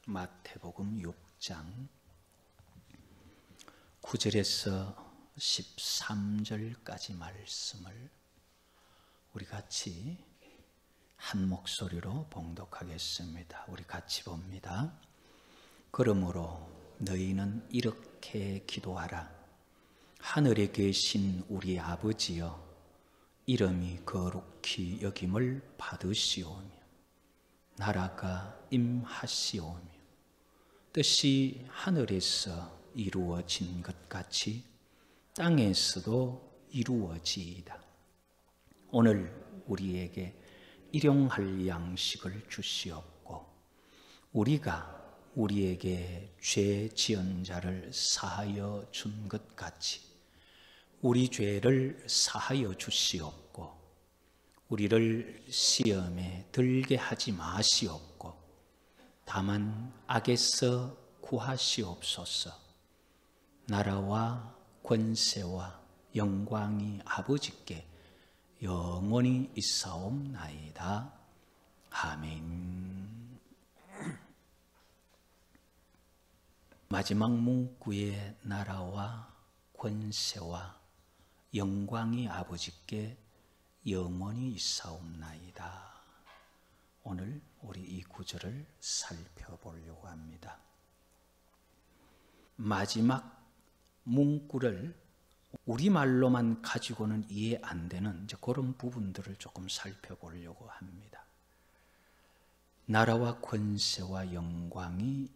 마태복음 6장 9절에서 13절까지 말씀을 우리 같이 한 목소리로 봉독하겠습니다. 우리 같이 봅니다. 그러므로 너희는 이렇게 기도하라. 하늘에 계신 우리 아버지여, 이름이 거룩히 여김을 받으시오며 나라가 임하시오며 뜻이 하늘에서 이루어진 것 같이 땅에서도 이루어지이다. 오늘 우리에게 일용할 양식을 주시옵고 우리가 우리에게 죄 지은 자를 사하여 준 것 같이 우리 죄를 사하여 주시옵고 우리를 시험에 들게 하지 마시옵고 다만 악에서 구하시옵소서. 나라와 권세와 영광이 아버지께 영원히 있사옵나이다. 아멘. 마지막 문구의 나라와 권세와 영광이 아버지께 영원히 있사옵나이다. 오늘 우리 이 구절을 살펴보려고 합니다. 마지막 문구를 우리말로만 가지고는 이해 안 되는 그런 부분들을 조금 살펴보려고 합니다. 나라와 권세와 영광이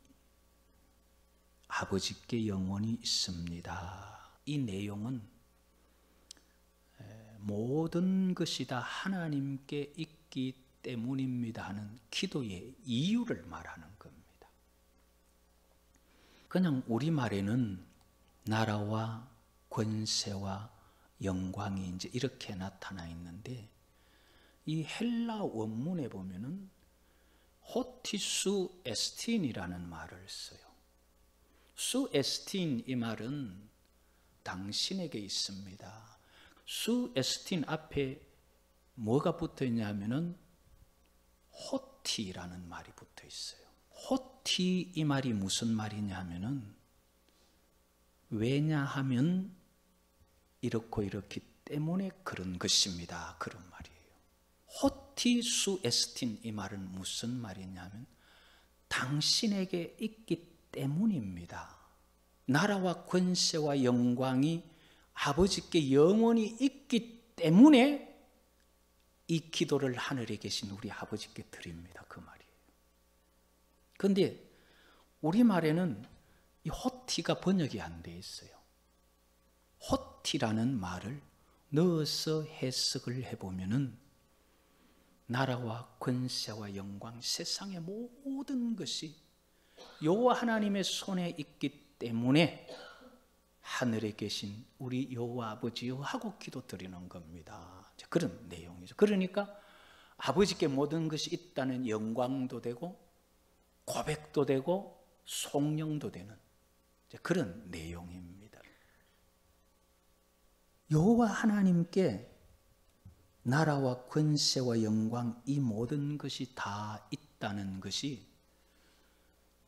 아버지께 영원히 있습니다. 이 내용은 모든 것이 다 하나님께 있기 때문입니다 하는 기도의 이유를 말하는 겁니다. 그냥 우리말에는 나라와 권세와 영광이 이제 이렇게 나타나 있는데 이 헬라 원문에 보면은 호티수 에스틴이라는 말을 써요. 수 에스틴 이 말은 당신에게 있습니다. 수 에스틴 앞에 뭐가 붙어 있냐면은 호티라는 말이 붙어 있어요. 호티 이 말이 무슨 말이냐면은 왜냐하면 이렇고 이렇기 때문에 그런 것입니다. 그런 말이에요. 호티 수 에스틴 이 말은 무슨 말이냐면 당신에게 있기 때문입니다. 나라와 권세와 영광이 아버지께 영원히 있기 때문에 이 기도를 하늘에 계신 우리 아버지께 드립니다. 그 말이에요. 그런데 우리말에는 이 호티가 번역이 안 돼 있어요. 호티라는 말을 넣어서 해석을 해보면은 나라와 권세와 영광, 세상의 모든 것이 여호와 하나님의 손에 있기 때문에 하늘에 계신 우리 여호와 아버지여 하고 기도 드리는 겁니다. 그런 내용이죠. 그러니까 아버지께 모든 것이 있다는 영광도 되고 고백도 되고 속령도 되는 그런 내용입니다. 여호와 하나님께 나라와 권세와 영광 이 모든 것이 다 있다는 것이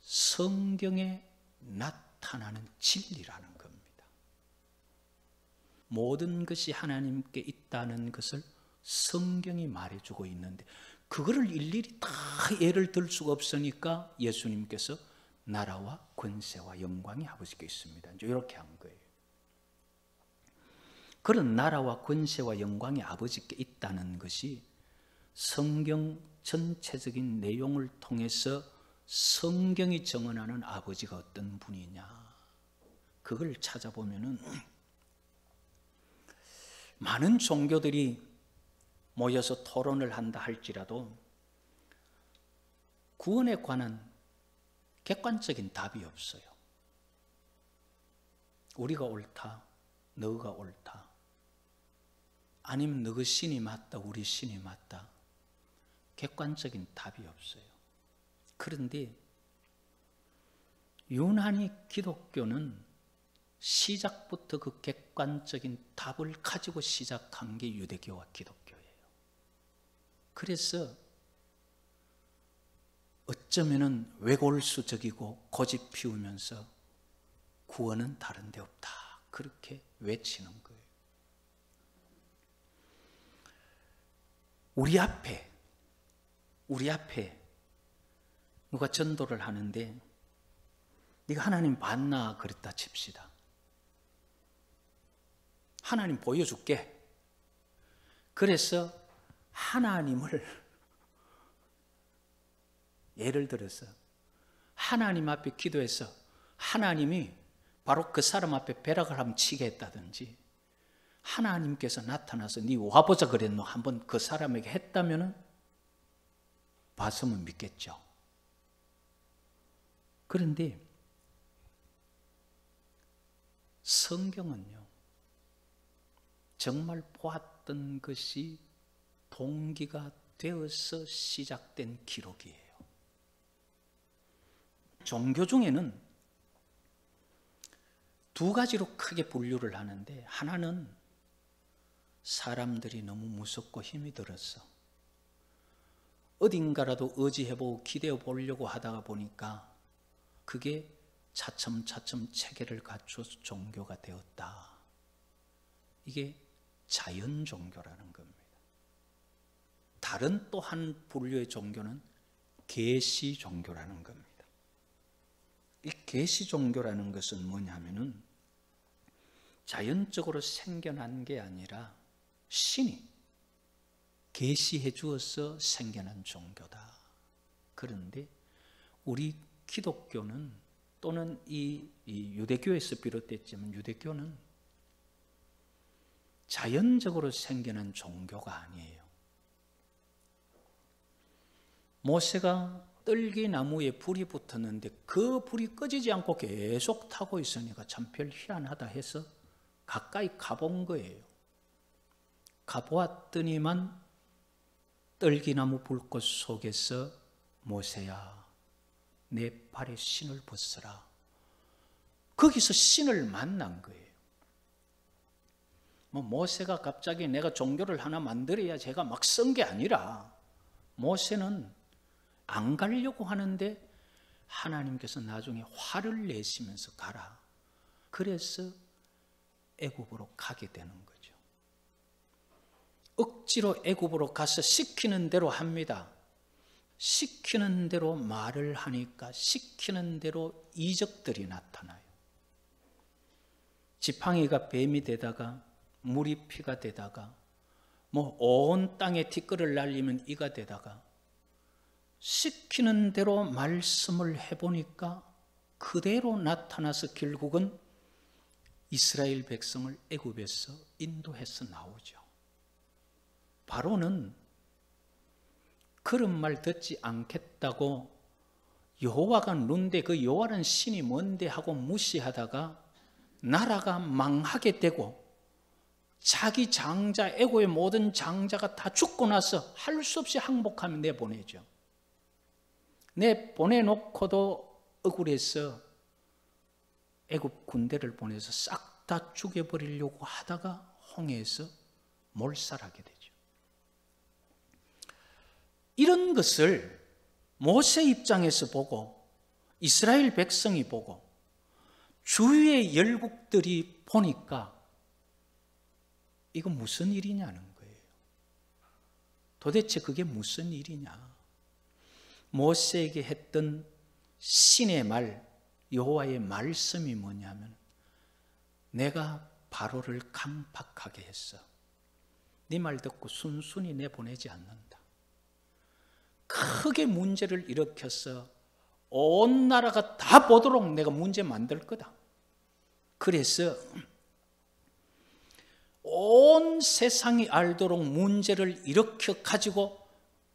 성경에 나타나는 진리라는 겁니다. 모든 것이 하나님께 있다는 것을 성경이 말해주고 있는데 그거를 일일이 다 예를 들 수가 없으니까 예수님께서 나라와 권세와 영광이 아버지께 있습니다. 이렇게 한 거예요. 그런 나라와 권세와 영광이 아버지께 있다는 것이 성경 전체적인 내용을 통해서 성경이 정언하는 아버지가 어떤 분이냐 그걸 찾아보면은 많은 종교들이 모여서 토론을 한다 할지라도 구원에 관한 객관적인 답이 없어요. 우리가 옳다, 너가 옳다, 아니면 너가 신이 맞다, 우리 신이 맞다, 객관적인 답이 없어요. 그런데 유난히 기독교는 시작부터 그 객관적인 답을 가지고 시작한 게 유대교와 기독교예요. 그래서 어쩌면은 외골수적이고 고집 피우면서 구원은 다른 데 없다, 그렇게 외치는 거예요. 우리 앞에 누가 전도를 하는데 네가 하나님 봤나 그랬다 칩시다. 하나님 보여줄게. 그래서 하나님을 예를 들어서 하나님 앞에 기도해서 하나님이 바로 그 사람 앞에 벼락을 한번 치게 했다든지, 하나님께서 나타나서 네 와보자 그랬노 한번 그 사람에게 했다면은 봤으면 믿겠죠. 그런데 성경은요, 정말 보았던 것이 동기가 되어서 시작된 기록이에요. 종교 중에는 두 가지로 크게 분류를 하는데, 하나는 사람들이 너무 무섭고 힘이 들었어. 어딘가라도 의지해보고 기대어보려고 하다가 보니까 그게 차츰차츰 체계를 갖춰서 종교가 되었다. 이게 자연 종교라는 겁니다. 다른 또 한 분류의 종교는 계시 종교라는 겁니다. 이 계시 종교라는 것은 뭐냐면은 자연적으로 생겨난 게 아니라 신이 계시해 주어서 생겨난 종교다. 그런데 우리 기독교는, 또는 이 유대교에서 비롯됐지만 유대교는 자연적으로 생겨난 종교가 아니에요. 모세가 떨기나무에 불이 붙었는데 그 불이 꺼지지 않고 계속 타고 있으니까 참 별 희한하다 해서 가까이 가본 거예요. 가보았더니만 떨기나무 불꽃 속에서 모세야, 내 발에 신을 벗어라. 거기서 신을 만난 거예요. 모세가 갑자기 내가 종교를 하나 만들어야 제가 막 쓴 게 아니라, 모세는 안 가려고 하는데 하나님께서 나중에 화를 내시면서 가라. 그래서 애굽으로 가게 되는 거죠. 억지로 애굽으로 가서 시키는 대로 합니다. 시키는 대로 말을 하니까 시키는 대로 이적들이 나타나요. 지팡이가 뱀이 되다가 물이 피가 되다가 온 땅에 티끌을 날리면 이가 되다가, 시키는 대로 말씀을 해보니까 그대로 나타나서 결국은 이스라엘 백성을 애굽에서 인도해서 나오죠. 바로는 그런 말 듣지 않겠다고 여호와가 누군데 그 여호와는 신이 뭔데 하고 무시하다가 나라가 망하게 되고 자기 장자, 애고의 모든 장자가 다 죽고 나서 할 수 없이 항복하며 내보내죠. 내보내놓고도 억울해서 애굽 군대를 보내서 싹 다 죽여버리려고 하다가 홍해에서 몰살하게 되죠. 이런 것을 모세 입장에서 보고 이스라엘 백성이 보고 주위의 열국들이 보니까 이거 무슨 일이냐는 거예요. 도대체 그게 무슨 일이냐. 모세에게 했던 신의 말, 여호와의 말씀이 뭐냐면, 내가 바로를 강팍하게 했어. 네 말 듣고 순순히 내보내지 않는다. 크게 문제를 일으켜서 온 나라가 다 보도록 내가 문제 만들 거다. 그래서 온 세상이 알도록 문제를 일으켜 가지고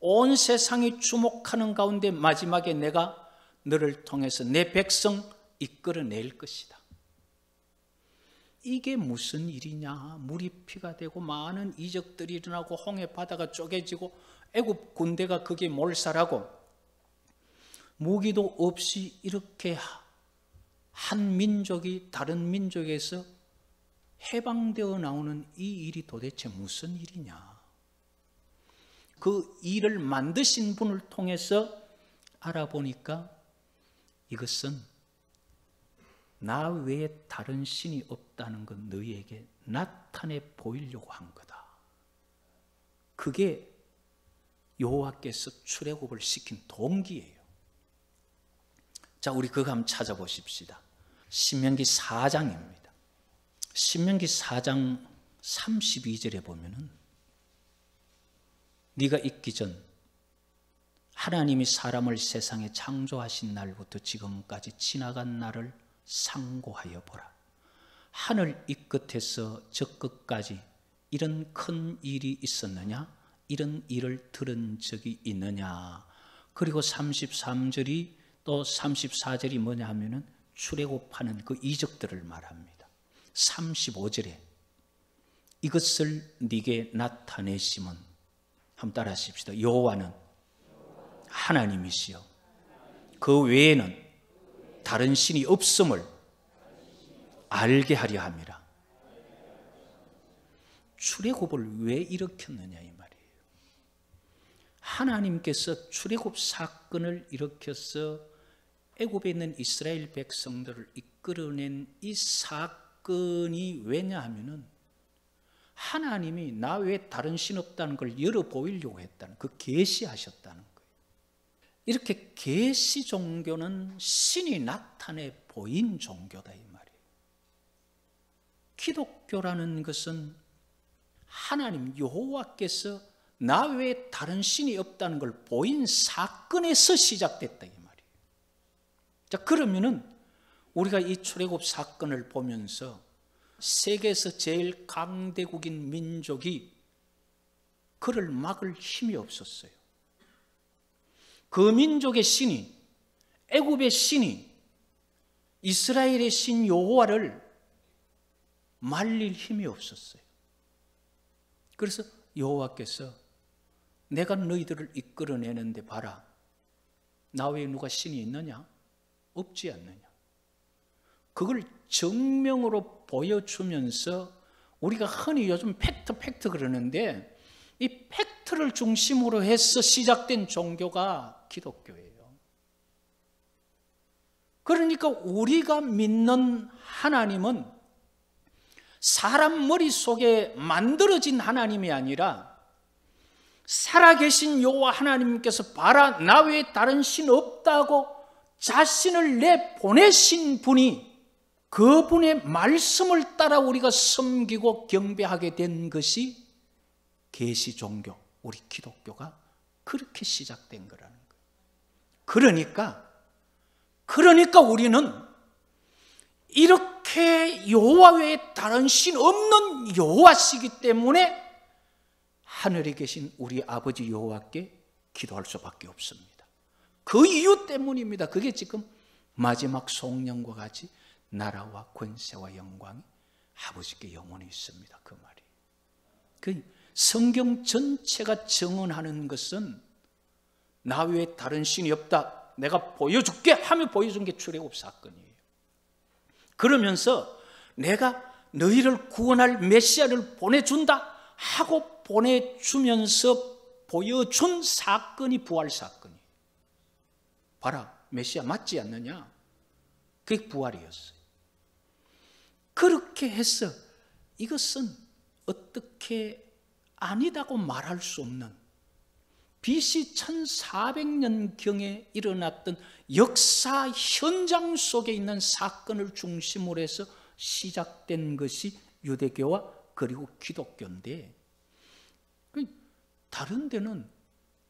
온 세상이 주목하는 가운데 마지막에 내가 너를 통해서 내 백성 이끌어낼 것이다. 이게 무슨 일이냐. 물이 피가 되고 많은 이적들이 일어나고 홍해 바다가 쪼개지고 애굽 군대가 그게 몰살하고 무기도 없이 이렇게 한 민족이 다른 민족에서 해방되어 나오는 이 일이 도대체 무슨 일이냐. 그 일을 만드신 분을 통해서 알아보니까 이것은 나 외에 다른 신이 없다는 건 너희에게 나타내 보이려고 한 거다. 그게 여호와께서 출애굽을 시킨 동기예요. 자, 우리 그거 한번 찾아보십시다. 신명기 4장입니다. 신명기 4장 32절에 보면은 네가 있기 전 하나님이 사람을 세상에 창조하신 날부터 지금까지 지나간 날을 상고하여 보라. 하늘 이 끝에서 저 끝까지 이런 큰 일이 있었느냐? 이런 일을 들은 적이 있느냐? 그리고 33절이 또 34절이 뭐냐 하면은 출애굽하는 그 이적들을 말합니다. 35절에 이것을 네게 나타내심은, 한번 따라 하십시다. 여호와는 하나님이시여 그 외에는 다른 신이 없음을 알게 하려 함이라. 출애굽을 왜 일으켰느냐 이 말이에요. 하나님께서 출애굽 사건을 일으켜서 애굽에 있는 이스라엘 백성들을 이끌어낸 이 사건이 왜냐하면은 하나님이 나 외에 다른 신 없다는 걸 열어 보이려고 했다는, 그 계시하셨다는 거예요. 이렇게 계시 종교는 신이 나타내 보인 종교다 이 말이에요. 기독교라는 것은 하나님 여호와께서 나 외에 다른 신이 없다는 걸 보인 사건에서 시작됐다 이 말이에요. 자, 그러면은 우리가 이 출애굽 사건을 보면서 세계에서 제일 강대국인 민족이 그를 막을 힘이 없었어요. 그 민족의 신이, 애굽의 신이 이스라엘의 신 여호와를 말릴 힘이 없었어요. 그래서 여호와께서 내가 너희들을 이끌어내는데 봐라, 나 외에 누가 신이 있느냐? 없지 않느냐? 그걸 정명으로 보여주면서 우리가 흔히 요즘 팩트 그러는데 이 팩트를 중심으로 해서 시작된 종교가 기독교예요. 그러니까 우리가 믿는 하나님은 사람 머릿속에 만들어진 하나님이 아니라 살아계신 여호와 하나님께서 봐라, 나 외에 다른 신 없다고 자신을 내보내신 분이, 그분의 말씀을 따라 우리가 섬기고 경배하게 된 것이 계시 종교, 우리 기독교가 그렇게 시작된 거라는 거예요. 그러니까 우리는 이렇게 여호와 외에 다른 신 없는 여호와시기 때문에 하늘에 계신 우리 아버지 여호와께 기도할 수밖에 없습니다. 그 이유 때문입니다. 그게 지금 마지막 성령과 같이 나라와 권세와 영광이 아버지께 영원히 있습니다. 그 말이. 그 성경 전체가 증언하는 것은 나 외에 다른 신이 없다, 내가 보여줄게 하며 보여준 게 출애굽 사건이에요. 그러면서 내가 너희를 구원할 메시아를 보내준다 하고 보내주면서 보여준 사건이 부활 사건이에요. 봐라, 메시아 맞지 않느냐? 그게 부활이었어요. 그렇게 해서 이것은 어떻게 아니다고 말할 수 없는 BC 1400년경에 일어났던 역사 현장 속에 있는 사건을 중심으로 해서 시작된 것이 유대교와 그리고 기독교인데, 다른 데는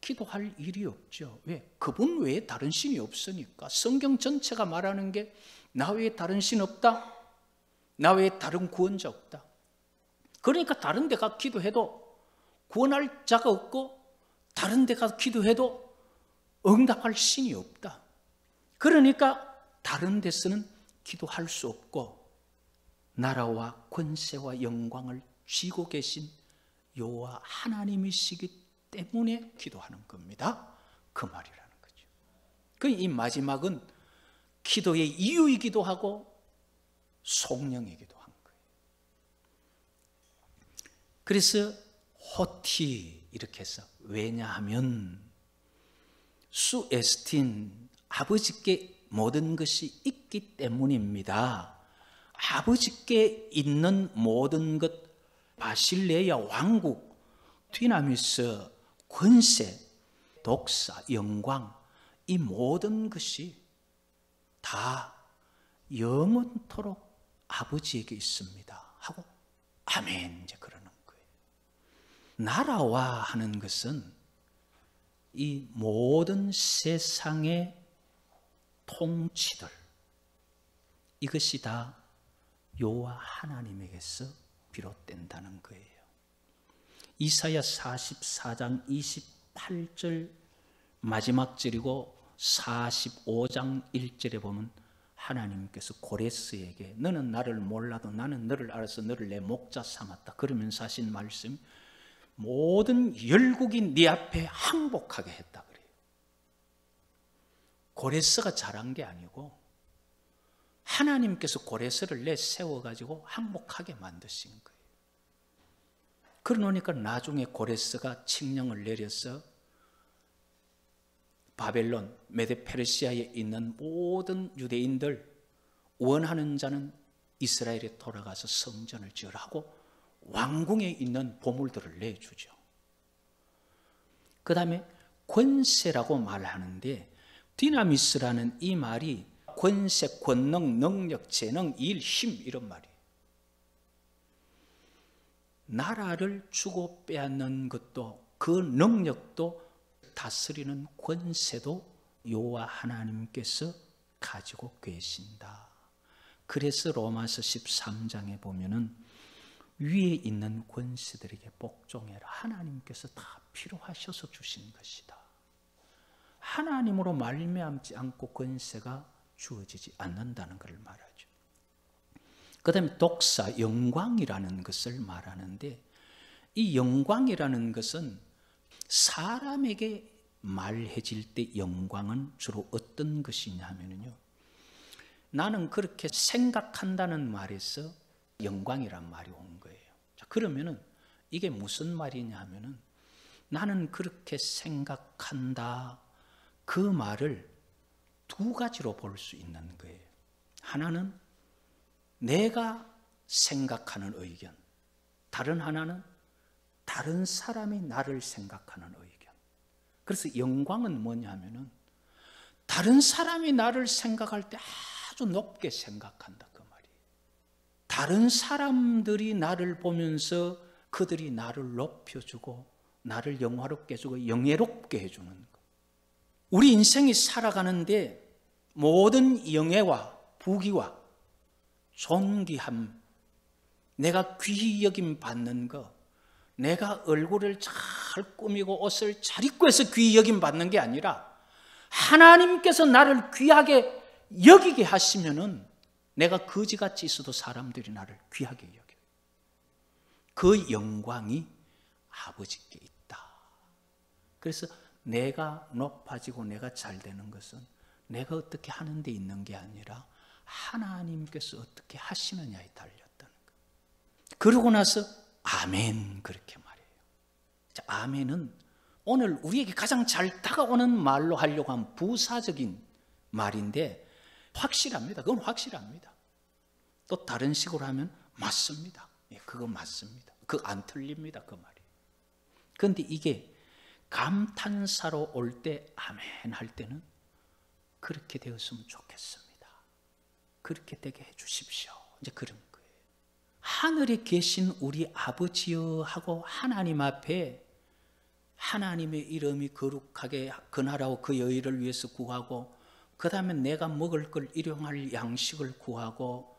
기도할 일이 없죠. 왜? 그분 외에 다른 신이 없으니까. 성경 전체가 말하는 게 나 외에 다른 신 없다, 나 외에 다른 구원자 없다. 그러니까 다른 데 가 기도해도 구원할 자가 없고, 다른 데 가 기도해도 응답할 신이 없다. 그러니까 다른 데서는 기도할 수 없고 나라와 권세와 영광을 쥐고 계신 여호와 하나님이시기 때문에 기도하는 겁니다. 그 말이라는 거죠. 이 마지막은 기도의 이유이기도 하고 속령이기도 한 거예요. 그래서 호티 이렇게 해서, 왜냐하면 수에스틴, 아버지께 모든 것이 있기 때문입니다. 아버지께 있는 모든 것, 바실레아 왕국, 디나미스, 권세, 독사, 영광, 이 모든 것이 다 영원토록 아버지에게 있습니다 하고 아멘 이제 그러는 거예요. 나라와 하는 것은 이 모든 세상의 통치들, 이것이 다 여호와 하나님에게서 비롯된다는 거예요. 이사야 44장 28절 마지막 절이고 45장 1절에 보면 하나님께서 고레스에게 너는 나를 몰라도 나는 너를 알아서 너를 내 목자 삼았다 그러면서 하신 말씀, 모든 열국이 네 앞에 항복하게 했다 그래요. 고레스가 잘한 게 아니고 하나님께서 고레스를 내세워가지고 항복하게 만드신 거예요. 그러니까 나중에 고레스가 칙령을 내려서 바벨론, 메데페르시아에 있는 모든 유대인들 원하는 자는 이스라엘에 돌아가서 성전을 지으라고 왕궁에 있는 보물들을 내주죠. 그 다음에 권세라고 말하는데 디나미스라는 이 말이 권세, 권능, 능력, 재능, 일, 힘 이런 말이에요. 나라를 주고 빼앗는 것도 그 능력도 다스리는 권세도 여호와 하나님께서 가지고 계신다. 그래서 로마서 13장에 보면은 위에 있는 권세들에게 복종해라. 하나님께서 다 필요하셔서 주신 것이다. 하나님으로 말미암지 않고 권세가 주어지지 않는다는 것을 말하죠. 그 다음에 독사, 영광이라는 것을 말하는데 이 영광이라는 것은 사람에게 말해질 때 영광은 주로 어떤 것이냐 하면요, 나는 그렇게 생각한다는 말에서 영광이란 말이 온 거예요. 자, 그러면은 이게 무슨 말이냐 하면은 나는 그렇게 생각한다, 그 말을 두 가지로 볼 수 있는 거예요. 하나는 내가 생각하는 의견, 다른 하나는 다른 사람이 나를 생각하는 의견. 그래서 영광은 뭐냐 하면은 다른 사람이 나를 생각할 때 아주 높게 생각한다 그 말이에요. 다른 사람들이 나를 보면서 그들이 나를 높여주고 나를 영화롭게 해주고 영예롭게 해주는 것. 우리 인생이 살아가는데 모든 영예와 부귀와 존귀함, 내가 귀히 여김 받는 것, 내가 얼굴을 잘 꾸미고 옷을 잘 입고 해서 귀히 여김 받는 게 아니라 하나님께서 나를 귀하게 여기게 하시면은 내가 거지같이 있어도 사람들이 나를 귀하게 여겨요. 그 영광이 아버지께 있다. 그래서 내가 높아지고 내가 잘 되는 것은 내가 어떻게 하는 데 있는 게 아니라 하나님께서 어떻게 하시느냐에 달렸다는 거예요. 그러고 나서 아멘 그렇게 말해요. 자, 아멘은 오늘 우리에게 가장 잘 다가오는 말로 하려고 한 부사적인 말인데 확실합니다. 그건 확실합니다. 또 다른 식으로 하면 맞습니다. 예, 그거 맞습니다. 그거 안 틀립니다. 그 말이. 그런데 이게 감탄사로 올 때 아멘 할 때는 그렇게 되었으면 좋겠습니다. 그렇게 되게 해 주십시오. 이제 그런 거예요. 하늘에 계신 우리 아버지여 하고 하나님 앞에 하나님의 이름이 거룩하게 그 나라와 그 여의를 위해서 구하고 그 다음에 내가 먹을 걸 일용할 양식을 구하고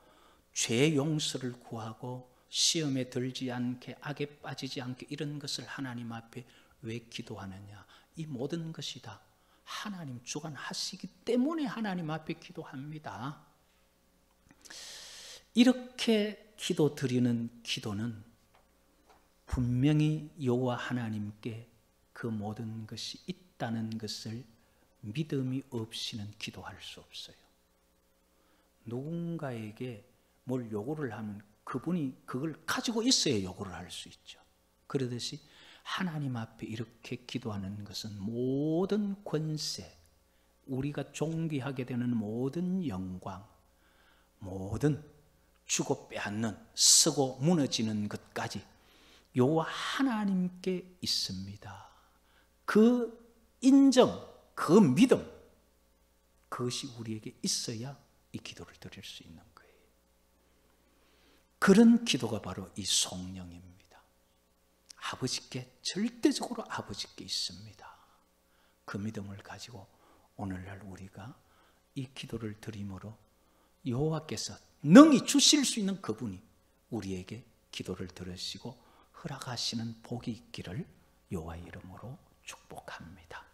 죄 용서를 구하고 시험에 들지 않게 악에 빠지지 않게 이런 것을 하나님 앞에 왜 기도하느냐. 이 모든 것이 다 하나님 주관하시기 때문에 하나님 앞에 기도합니다. 이렇게 기도 드리는 기도는 분명히 여호와 하나님께 그 모든 것이 있다는 것을 믿음이 없이는 기도할 수 없어요. 누군가에게 뭘 요구를 하면 그분이 그걸 가지고 있어야 요구를 할 수 있죠. 그러듯이 하나님 앞에 이렇게 기도하는 것은 모든 권세, 우리가 존귀하게 되는 모든 영광, 모든 주고 빼앗는, 쓰고 무너지는 것까지 여호와 하나님께 있습니다. 그 인정, 그 믿음, 그것이 우리에게 있어야 이 기도를 드릴 수 있는 거예요. 그런 기도가 바로 이 성령입니다. 아버지께, 절대적으로 아버지께 있습니다. 그 믿음을 가지고 오늘날 우리가 이 기도를 드림으로 여호와께서 능히 주실 수 있는 그분이 우리에게 기도를 들으시고 허락하시는 복이 있기를 여호와의 이름으로 축복합니다.